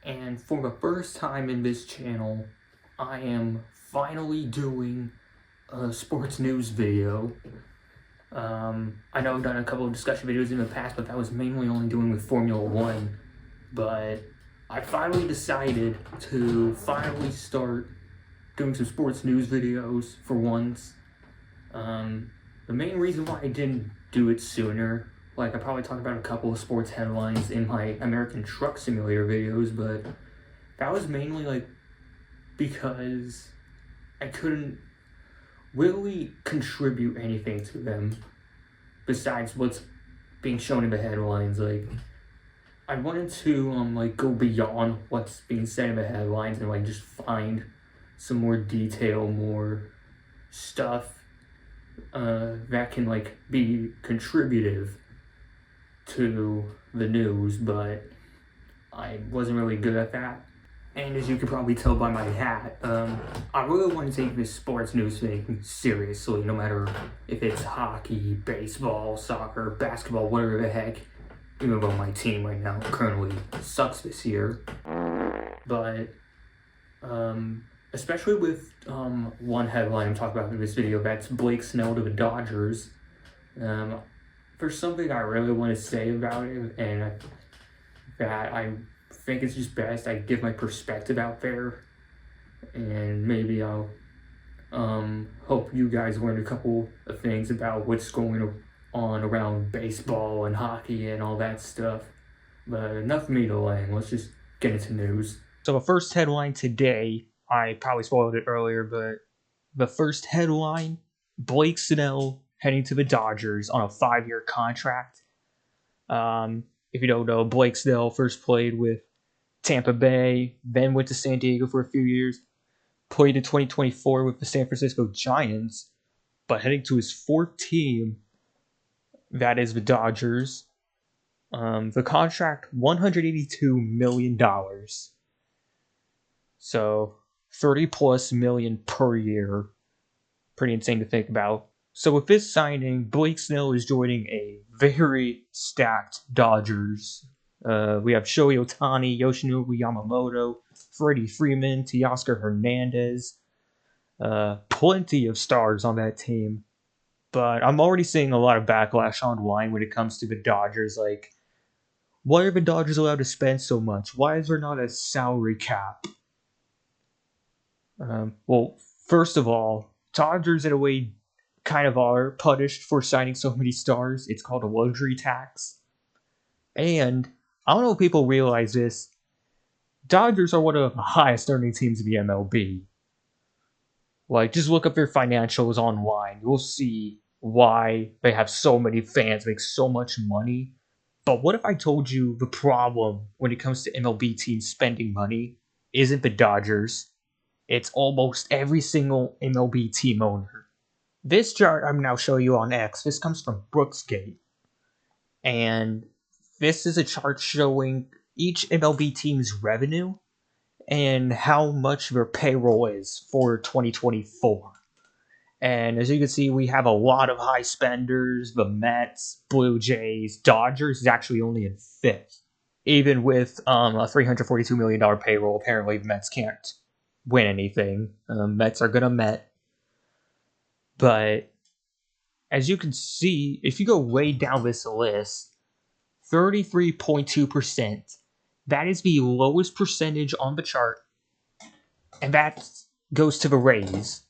And for the first time in this channel, I am finally doing a sports news video. I know I've done a couple of discussion videos in the past, but that was mainly only doing with Formula One. But I finally decided to start doing some sports news videos for once. The main reason why I didn't do it sooner, like I probably talked about a couple of sports headlines in my American Truck Simulator videos, but that was mainly like because I couldn't really contribute anything to them besides what's being shown in the headlines. Like I wanted to like go beyond what's being said in the headlines and like just find some more detail, more stuff that can like be contributive to the news, but I wasn't really good at that. And as you can probably tell by my hat, I really want to take this sports news thing seriously, no matter if it's hockey, baseball, soccer, basketball, whatever the heck. Even though my team right now currently sucks this year. But, especially with one headline I'm talking about in this video, that's Blake Snell to the Dodgers. There's something I really want to say about it, and that I think it's just best I give my perspective out there, and maybe I'll hope you guys learn a couple of things about what's going on around baseball and hockey and all that stuff. But enough of me delaying, let's just get into news. So the first headline today, I probably spoiled it earlier, but the first headline, Blake Snell heading to the Dodgers on a 5-year contract. If you don't know, Blake Snell first played with Tampa Bay, then went to San Diego for a few years, played in 2024 with the San Francisco Giants, but heading to his fourth team, that is the Dodgers. The contract, $182 million. So, 30 plus million per year. Pretty insane to think about. So with this signing, Blake Snell is joining a very stacked Dodgers. We have Shohei Ohtani, Yoshinobu Yamamoto, Freddie Freeman, Teoscar Hernandez. Plenty of stars on that team. But I'm already seeing a lot of backlash online when it comes to the Dodgers. Like, why are the Dodgers allowed to spend so much? Why is there not a salary cap? Well, first of all, Dodgers in a way kind of are punished for signing so many stars. It's called a luxury tax. And I don't know if people realize this, Dodgers are one of the highest earning teams in the MLB. Like, just look up their financials online. You'll see why they have so many fans, make so much money. But what if I told you the problem when it comes to MLB teams spending money isn't the Dodgers? It's almost every single MLB team owner. This chart I'm now showing you on X, this comes from Brooksgate. And this is a chart showing each MLB team's revenue and how much their payroll is for 2024. And as you can see, we have a lot of high spenders. The Mets, Blue Jays, Dodgers is actually only in 5th. Even with a $342 million payroll, apparently the Mets can't win anything. Mets are gonna Met. But as you can see, if you go way down this list, 33.2%, that is the lowest percentage on the chart, and that goes to the Rays.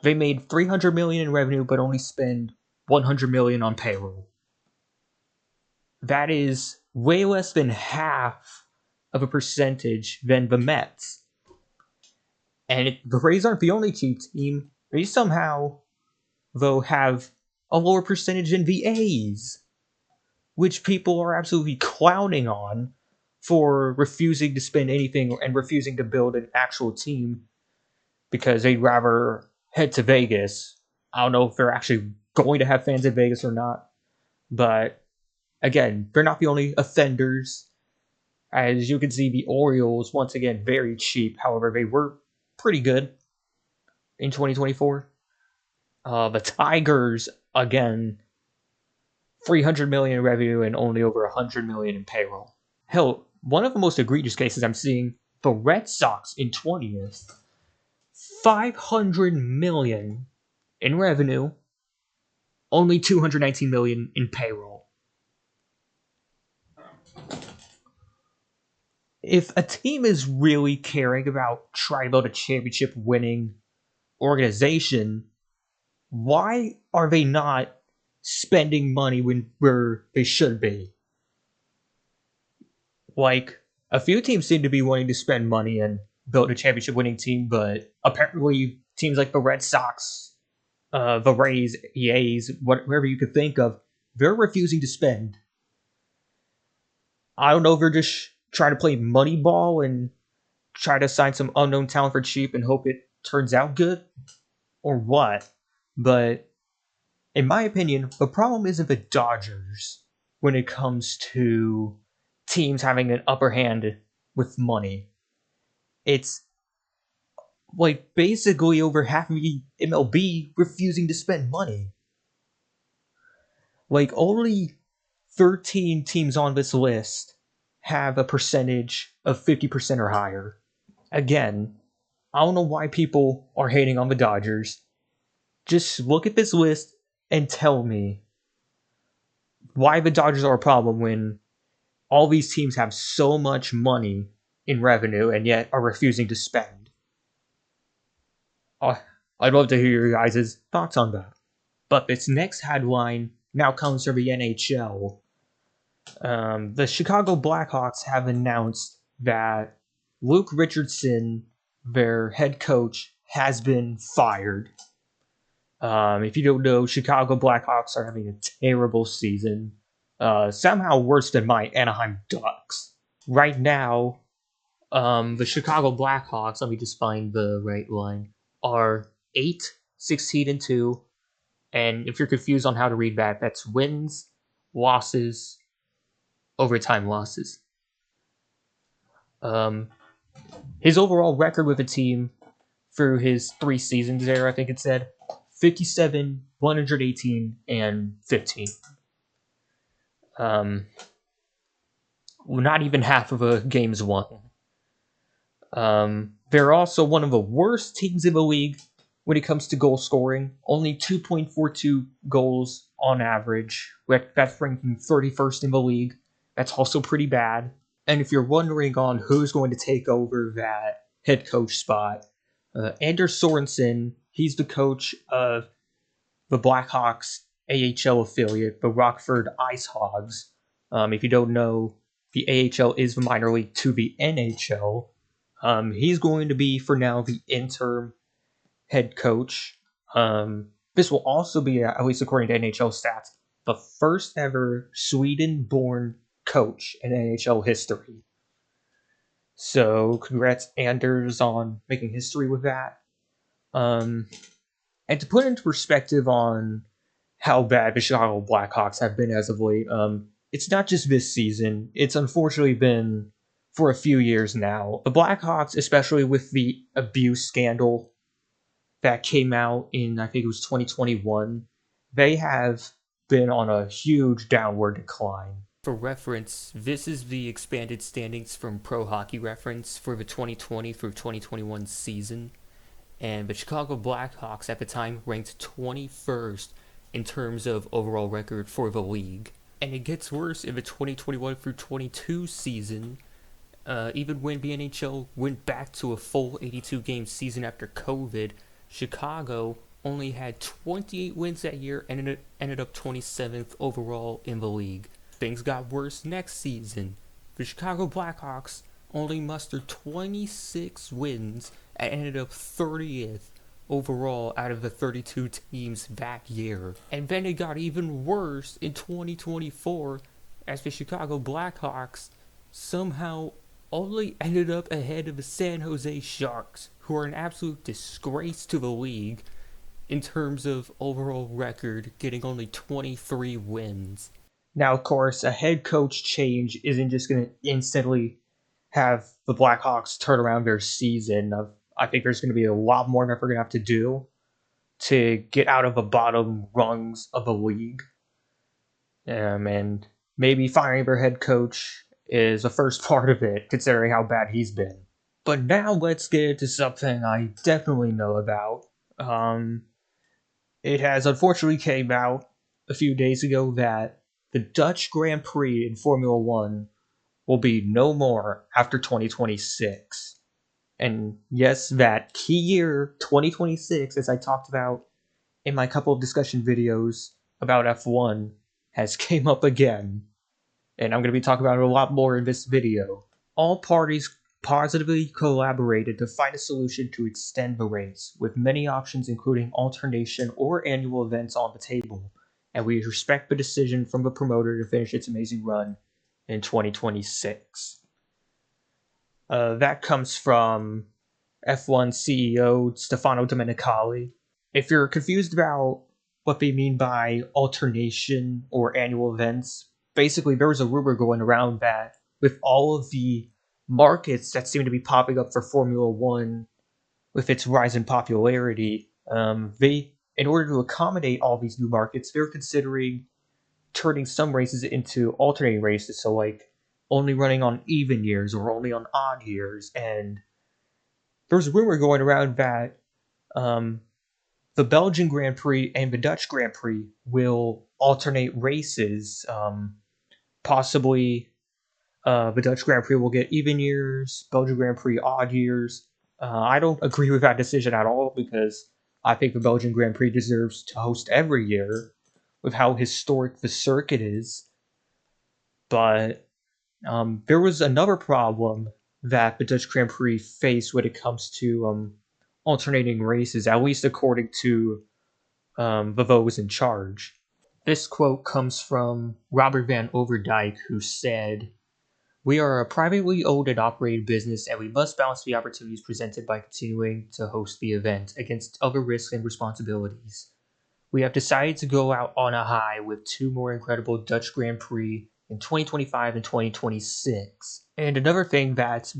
They made $300 million in revenue, but only spend $100 million on payroll. That is way less than half of a percentage than the Mets. And the Rays aren't the only cheap team. They somehow, though, have a lower percentage than the A's, which people are absolutely clowning on for refusing to spend anything and refusing to build an actual team because they'd rather head to Vegas. I don't know if they're actually going to have fans in Vegas or not, but again, they're not the only offenders. As you can see, the Orioles, once again, very cheap. However, they were pretty good in 2024. The Tigers, again, $300 million in revenue and only over $100 million in payroll. Hell, one of the most egregious cases I'm seeing, the Red Sox in 20th, 500 million in revenue, only 219 million in payroll. If a team is really caring about trying to build a championship winning organization, why are they not spending money where they should be? Like, a few teams seem to be wanting to spend money and build a championship winning team, but apparently teams like the Red Sox, the Rays, the A's, whatever you could think of, they're refusing to spend. I don't know if they're just trying to play Moneyball and try to sign some unknown talent for cheap and hope it turns out good, or what. But in my opinion, the problem isn't the Dodgers when it comes to teams having an upper hand with money. It's like basically over half of the MLB refusing to spend money. Like, only 13 teams on this list have a percentage of 50% or higher. Again, I don't know why people are hating on the Dodgers. Just look at this list and tell me why the Dodgers are a problem when all these teams have so much money in revenue and yet are refusing to spend. I'd love to hear your guys' thoughts on that. But this next headline now comes from the NHL. The Chicago Blackhawks have announced that Luke Richardson, their head coach, has been fired. If you don't know, Chicago Blackhawks are having a terrible season. Somehow worse than my Anaheim Ducks. Right now, the Chicago Blackhawks, let me just find the right line, are 8-16-2. And if you're confused on how to read that, that's wins, losses, overtime losses. His overall record with the team through his 3 seasons there, I think it said, 57, 118, and 15. Not even half of a game's won. They're also one of the worst teams in the league when it comes to goal scoring. Only 2.42 goals on average. That's ranking 31st in the league. That's also pretty bad. And if you're wondering on who's going to take over that head coach spot, Anders Sorensen, he's the coach of the Blackhawks AHL affiliate, the Rockford Ice Hogs. If you don't know, the AHL is the minor league to the NHL. He's going to be, for now, the interim head coach. This will also be, at least according to NHL stats, the first ever Sweden-born coach in NHL history. So, congrats, Anders, on making history with that. And to put into perspective on how bad the Chicago Blackhawks have been as of late, it's not just this season. It's unfortunately been for a few years now. The Blackhawks, especially with the abuse scandal that came out in, I think it was 2021, they have been on a huge downward decline. For reference, this is the expanded standings from Pro Hockey Reference for the 2020 through 2021 season. And the Chicago Blackhawks at the time ranked 21st in terms of overall record for the league. And it gets worse in the 2021 through 22 season. Even when the NHL went back to a full 82-game season after COVID, Chicago only had 28 wins that year and ended up 27th overall in the league. Things got worse next season. The Chicago Blackhawks only mustered 26 wins and ended up 30th overall out of the 32 teams that year. And then it got even worse in 2024 as the Chicago Blackhawks somehow only ended up ahead of the San Jose Sharks, who are an absolute disgrace to the league in terms of overall record, getting only 23 wins. Now, of course, a head coach change isn't just going to instantly have the Blackhawks turn around their season. I think there's going to be a lot more that they're going to have to do to get out of the bottom rungs of the league. And maybe firing their head coach is the first part of it, considering how bad he's been. But now let's get into something I definitely know about. It has unfortunately came out a few days ago that the Dutch Grand Prix in Formula One will be no more after 2026. And yes, that key year, 2026, as I talked about in my couple of discussion videos about F1, has came up again. And I'm going to be talking about it a lot more in this video. All parties positively collaborated to find a solution to extend the race, with many options including alternation or annual events on the table, and we respect the decision from the promoter to finish its amazing run in 2026. That comes from F1 CEO Stefano Domenicali. If you're confused about what they mean by alternation or annual events, basically there was a rumor going around that with all of the markets that seem to be popping up for Formula One with its rise in popularity, in order to accommodate all these new markets, they're considering turning some races into alternating races, so like only running on even years or only on odd years. And there's a rumor going around that the Belgian Grand Prix and the Dutch Grand Prix will alternate races. Possibly the Dutch Grand Prix will get even years, Belgian Grand Prix odd years. I don't agree with that decision at all because I think the Belgian Grand Prix deserves to host every year with how historic the circuit is. But there was another problem that the Dutch Grand Prix faced when it comes to alternating races, at least according to the those in charge. This quote comes from Robert Van Overdijk, who said, "We are a privately owned and operated business, and we must balance the opportunities presented by continuing to host the event against other risks and responsibilities. We have decided to go out on a high with two more incredible Dutch Grand Prix in 2025 and 2026. And another thing that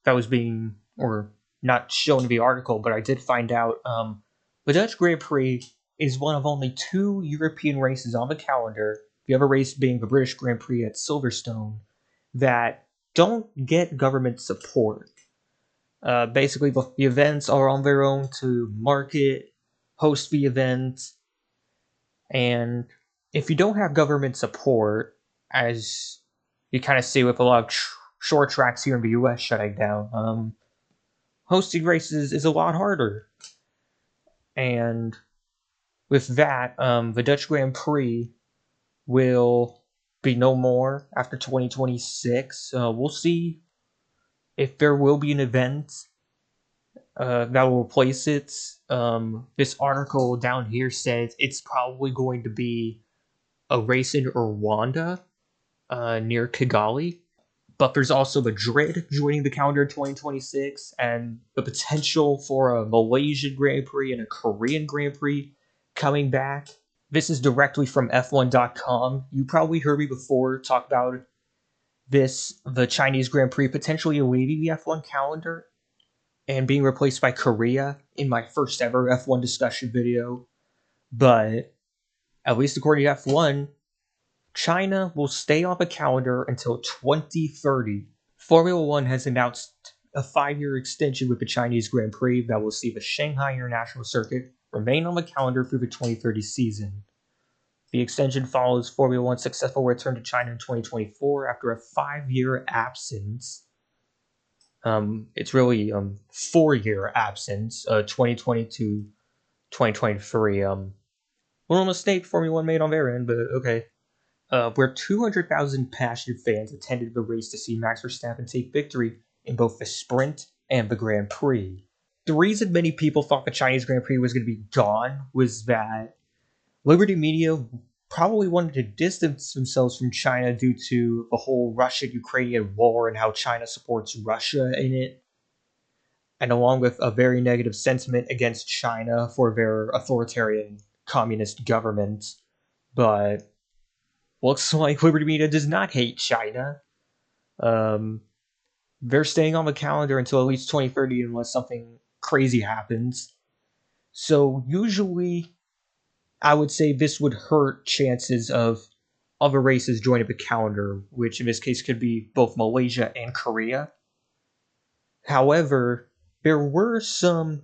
was being, or not shown in the article, but I did find out, the Dutch Grand Prix is one of only two European races on the calendar, the other race being the British Grand Prix at Silverstone, that don't get government support. Basically, the events are on their own to market, host the event, and if you don't have government support, as you kind of see with a lot of short tracks here in the US shutting down, hosting races is a lot harder. And with that, the Dutch Grand Prix will be no more after 2026. We'll see if there will be an event that will replace it. This article down here says it's probably going to be a race in Rwanda near Kigali. But there's also Madrid joining the calendar in 2026, and the potential for a Malaysian Grand Prix and a Korean Grand Prix coming back. This is directly from F1.com. You probably heard me before talk about this, the Chinese Grand Prix potentially leaving the F1 calendar and being replaced by Korea in my first ever F1 discussion video. But at least according to F1, China will stay on the calendar until 2030. Formula One has announced a 5-year extension with the Chinese Grand Prix that will see the Shanghai International Circuit remain on the calendar through the 2030 season. The extension follows Formula One's successful return to China in 2024 after a 5-year absence. It's really 4-year absence, 2020 to 2023. Little mistake Formula One made on their end, but okay. Where 200,000 passionate fans attended the race to see Max Verstappen take victory in both the sprint and the Grand Prix. The reason many people thought the Chinese Grand Prix was going to be gone was that Liberty Media probably wanted to distance themselves from China due to the whole Russia-Ukrainian war and how China supports Russia in it, and along with a very negative sentiment against China for their authoritarian communist government. But looks like Liberty Media does not hate China. They're staying on the calendar until at least 2030 unless something crazy happens. So usually, I would say this would hurt chances of other races joining the calendar, which in this case could be both Malaysia and Korea. However, there were some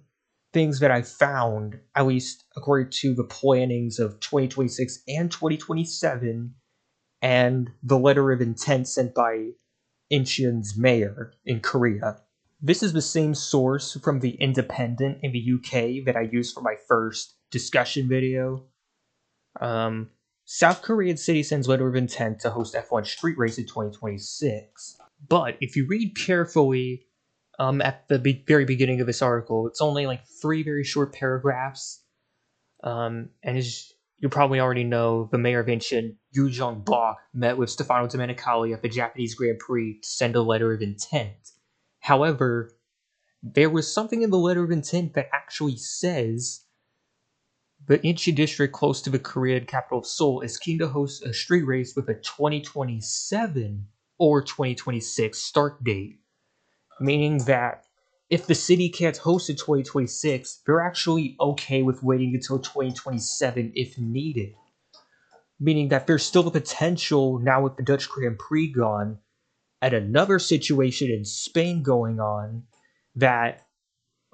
things that I found, at least according to the plannings of 2026 and 2027, and the letter of intent sent by Incheon's mayor in Korea. This is the same source from the Independent in the UK that I used for my first discussion video. South Korean city sends letter of intent to host F1 street race in 2026. But if you read carefully, at the very beginning of this article, it's only like 3 very short paragraphs. And as you probably already know, the mayor of Incheon, Yoo Jong-bok, met with Stefano Domenicali at the Japanese Grand Prix to send a letter of intent. However, there was something in the letter of intent that actually says the Incheon district close to the Korean capital of Seoul is keen to host a street race with a 2027 or 2026 start date, meaning that if the city can't host in 2026, they're actually okay with waiting until 2027 if needed. Meaning that there's still a potential, now with the Dutch Grand Prix gone, and another situation in Spain going on, that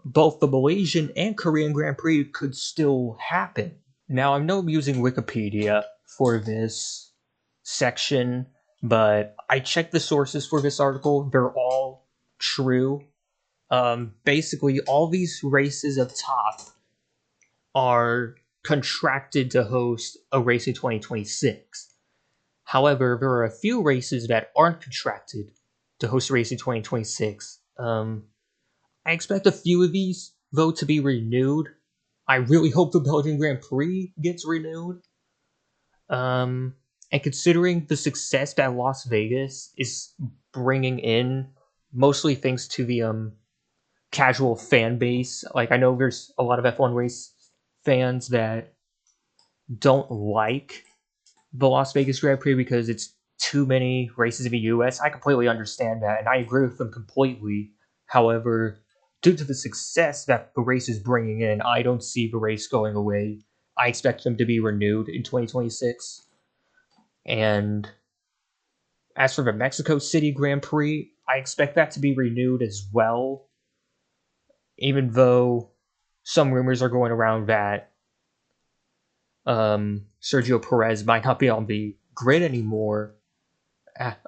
both the Malaysian and Korean Grand Prix could still happen. Now, I know I'm using Wikipedia for this section, but I checked the sources for this article. They're all true. Basically, all these races up top are contracted to host a race in 2026. However, there are a few races that aren't contracted to host a race in 2026. I expect a few of these, though, to be renewed. I really hope the Belgian Grand Prix gets renewed. And considering the success that Las Vegas is bringing in, mostly thanks to the casual fan base. Like, I know there's a lot of F1 race fans that don't like the Las Vegas Grand Prix because it's too many races in the US. I completely understand that, and I agree with them completely. However, due to the success that the race is bringing in, I don't see the race going away. I expect them to be renewed in 2026. And as for the Mexico City Grand Prix, I expect that to be renewed as well, even though some rumors are going around that Sergio Perez might not be on the grid anymore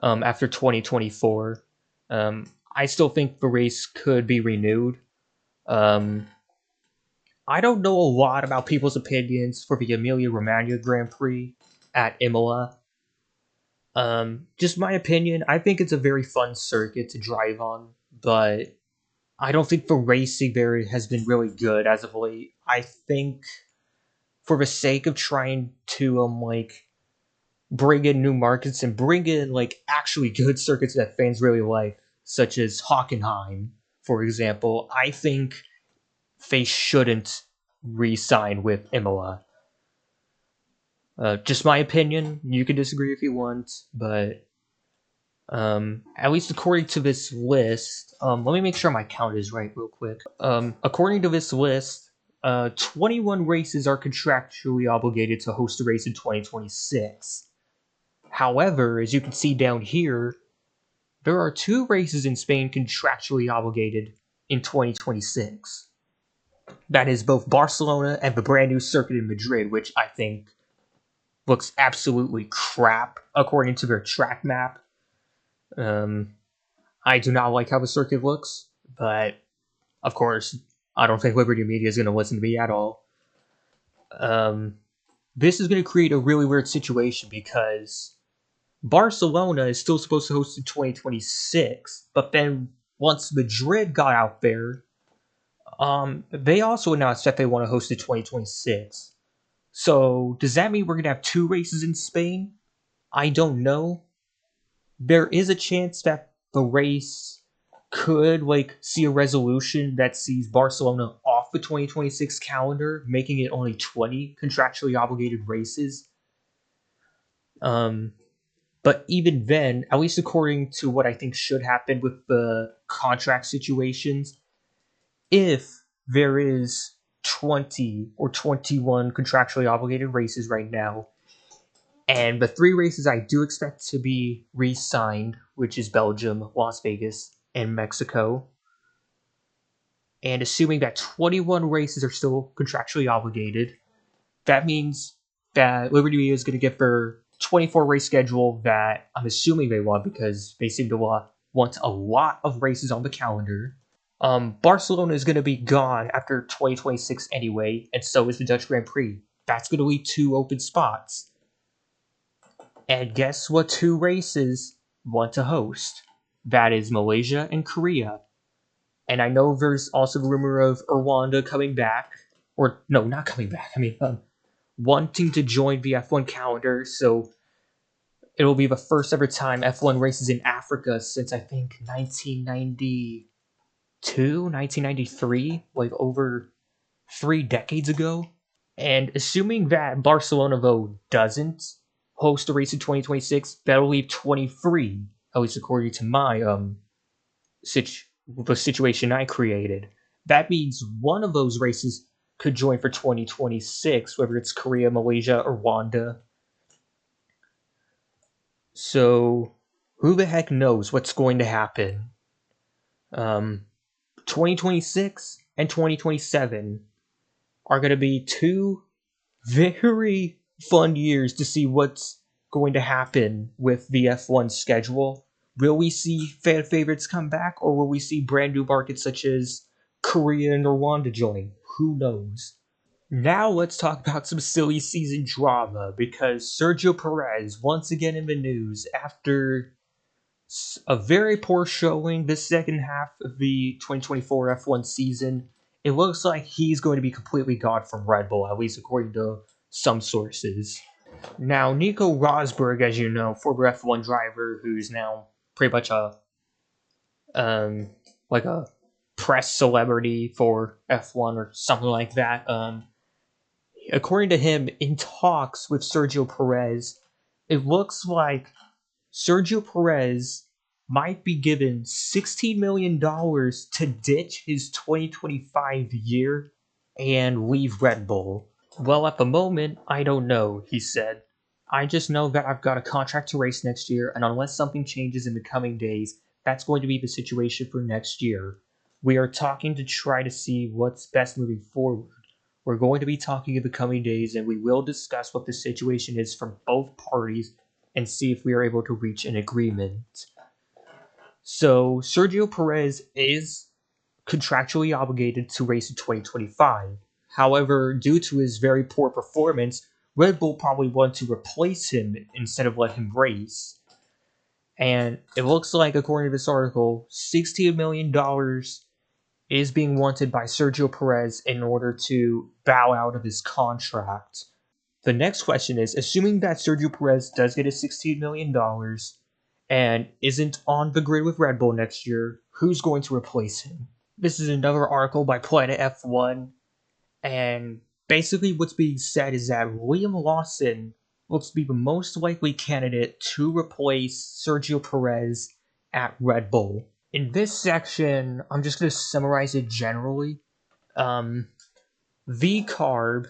after 2024. I still think the race could be renewed. I don't know a lot about people's opinions for the Emilia-Romagna Grand Prix at Imola. Just my opinion, I think it's a very fun circuit to drive on, but I don't think the racing there has been really good as of late. I think for the sake of trying to bring in new markets and bring in actually good circuits that fans really like, such as Hockenheim, for example, I think they shouldn't re-sign with Imola. Just my opinion. You can disagree if you want, but at least according to this list, let me make sure my count is right real quick. According to this list, 21 races are contractually obligated to host a race in 2026. However, as you can see down here, there are 2 races in Spain contractually obligated in 2026. That is both Barcelona and the brand new circuit in Madrid, which I think looks absolutely crap according to their track map. I do not like how the circuit looks, but of course, I don't think Liberty Media is going to listen to me at all. This is going to create a really weird situation because Barcelona is still supposed to host in 2026, but then once Madrid got out there, they also announced that they want to host in 2026. So does that mean we're going to have 2 races in Spain? I don't know. There is a chance that the race could see a resolution that sees Barcelona off the 2026 calendar, making it only 20 contractually obligated races. But even then, at least according to what I think should happen with the contract situations, if there is 20 or 21 contractually obligated races right now, And the 3 races I do expect to be re-signed, which is Belgium, Las Vegas, and Mexico. And assuming that 21 races are still contractually obligated, that means that Liberty Media is going to get their 24 race schedule that I'm assuming they want because they seem to want a lot of races on the calendar. Barcelona is going to be gone after 2026 anyway, and so is the Dutch Grand Prix. That's going to leave 2 open spots. And guess what 2 races want to host? That is Malaysia and Korea. And I know there's also the rumor of Rwanda coming back. Or, no, not coming back. I mean, wanting to join the F1 calendar, so it'll be the first ever time F1 races in Africa since I think 1992, 1993, like over 3 decades ago. And assuming that Barcelona, though, doesn't host a race in 2026, that'll leave 23, at least according to my the situation I created. That means one of those races could join for 2026, whether it's Korea, Malaysia, or Rwanda. So, who the heck knows what's going to happen? 2026 and 2027 are going to be 2 very fun years to see what's going to happen with the F1 schedule. Will we see fan favorites come back, or will we see brand new markets such as Korea and Rwanda join? Who knows? Now let's talk about some silly season drama, because Sergio Perez once again in the news after a very poor showing this second half of the 2024 F1 season. It looks like he's going to be completely gone from Red Bull, at least according to some sources. Now, Nico Rosberg, as you know, former F1 driver who's now pretty much a like a press celebrity for F1 or something like that. According to him, in talks with Sergio Perez, it looks like Sergio Perez might be given $16 million to ditch his 2025 year and leave Red Bull. Well, at the moment, I don't know, he said. I just know that I've got a contract to race next year, and unless something changes in the coming days, that's going to be the situation for next year. We are talking to try to see what's best moving forward. We're going to be talking in the coming days, and we will discuss what the situation is from both parties and see if we are able to reach an agreement. So, Sergio Perez is contractually obligated to race in 2025. However, due to his very poor performance, Red Bull probably want to replace him instead of let him race. And it looks like, according to this article, $16 million is being wanted by Sergio Perez in order to bow out of his contract. The next question is, assuming that Sergio Perez does get his $16 million and isn't on the grid with Red Bull next year, who's going to replace him? This is another article by Planet F1, and basically what's being said is that William Lawson looks to be the most likely candidate to replace Sergio Perez at Red Bull. In this section, I'm just going to summarize it generally. V-Carb,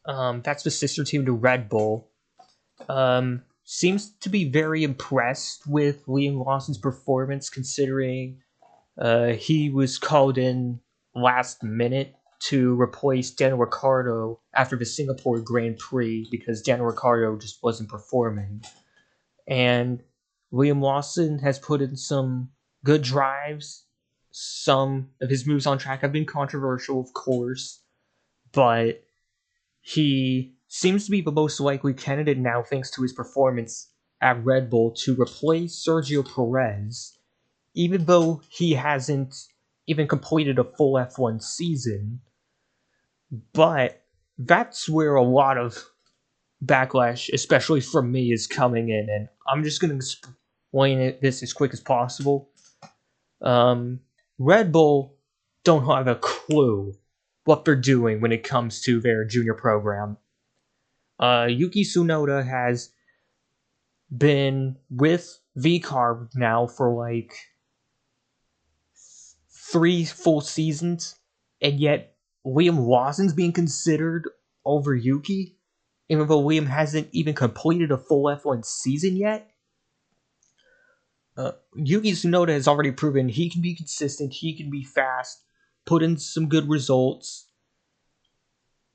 that's the sister team to Red Bull, seems to be very impressed with Liam Lawson's performance, considering he was called in last minute to replace Daniel Ricciardo after the Singapore Grand Prix because Daniel Ricciardo just wasn't performing. And Liam Lawson has put in some good drives. Some of his moves on track have been controversial, of course, but he seems to be the most likely candidate now thanks to his performance at Red Bull to replace Sergio Perez, even though he hasn't even completed a full F1 season. But that's where a lot of backlash, especially from me, is coming in, and I'm just going to explain this as quick as possible. Red Bull don't have a clue what they're doing when it comes to their junior program. Yuki Tsunoda has been with V-Carb now for like 3 full seasons, and yet Liam Lawson's being considered over Yuki. even though Liam hasn't even completed a full F1 season yet, Yuki Tsunoda has already proven he can be consistent, he can be fast, put in some good results,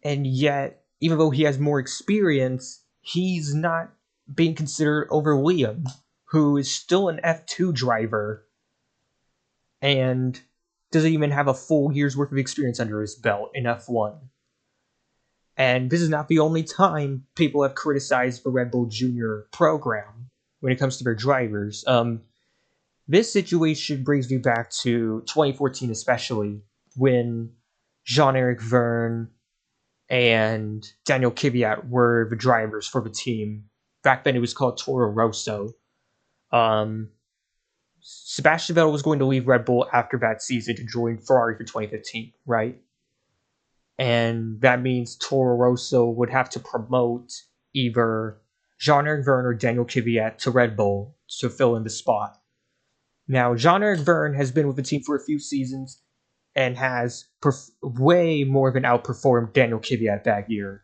and yet, even though he has more experience, he's not being considered over Liam, who is still an F2 driver and doesn't even have a full year's worth of experience under his belt in F1. And this is not the only time people have criticized the Red Bull Junior program when it comes to their drivers. This situation brings me back to 2014 especially, when Jean-Eric Verne and Daniel Kvyat were the drivers for the team. Back then it was called Toro Rosso. Sebastian Vettel was going to leave Red Bull after that season to join Ferrari for 2015, right? And that means Toro Rosso would have to promote either Jean-Eric Verne or Daniel Kvyat to Red Bull to fill in the spot. Now, Jean-Eric Verne has been with the team for a few seasons and has way more than outperformed Daniel Kvyat that year.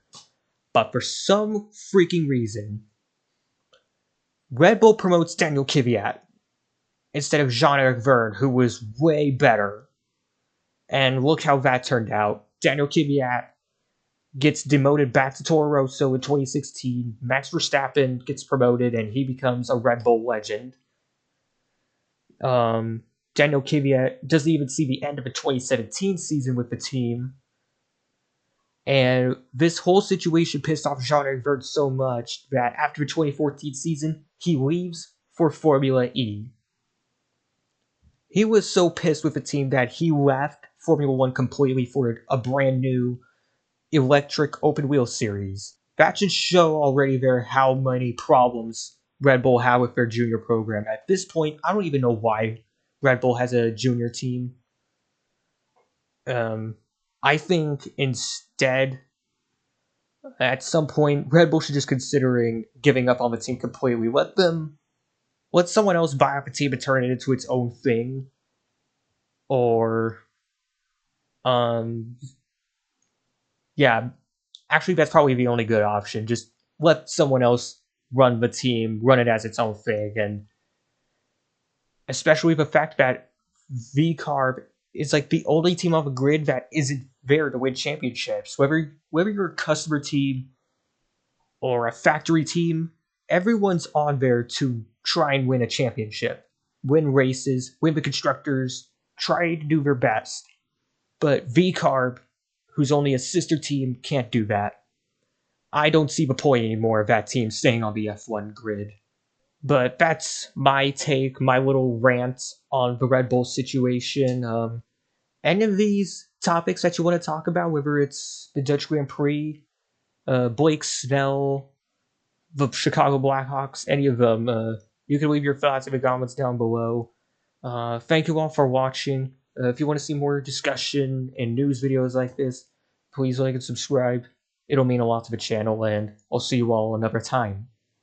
But for some freaking reason, Red Bull promotes Daniel Kvyat instead of Jean-Eric Verne, who was way better. And look how that turned out. Daniel Kvyat gets demoted back to Toro Rosso in 2016. Max Verstappen gets promoted, and he becomes a Red Bull legend. Daniel Kvyat doesn't even see the end of the 2017 season with the team. And this whole situation pissed off Jean-Eric Verne so much that after the 2014 season, he leaves for Formula E. He was so pissed with the team that he left Formula One completely for a brand new electric open wheel series. That should show already there how many problems Red Bull have with their junior program. At this point, I don't even know why Red Bull has a junior team. I think instead, at some point, Red Bull should just considering giving up on the team completely. Let someone else buy up a team and turn it into its own thing. Or, yeah, actually, that's probably the only good option. Just let someone else run the team, run it as its own thing, and especially the fact that VCarb is like the only team on the grid that isn't there to win championships. Whether you're a customer team or a factory team, everyone's on there to try and win a championship, win races, win the constructors, try to do their best. But VCarb, who's only a sister team, can't do that. I don't see the point anymore of that team staying on the F1 grid. But that's my take, my little rant on the Red Bull situation. Any of these topics that you want to talk about, whether it's the Dutch Grand Prix, Blake Snell, the Chicago Blackhawks, any of them, you can leave your thoughts in the comments down below. Thank you all for watching. If you want to see more discussion and news videos like this, please like and subscribe. It'll mean a lot to the channel, and I'll see you all another time.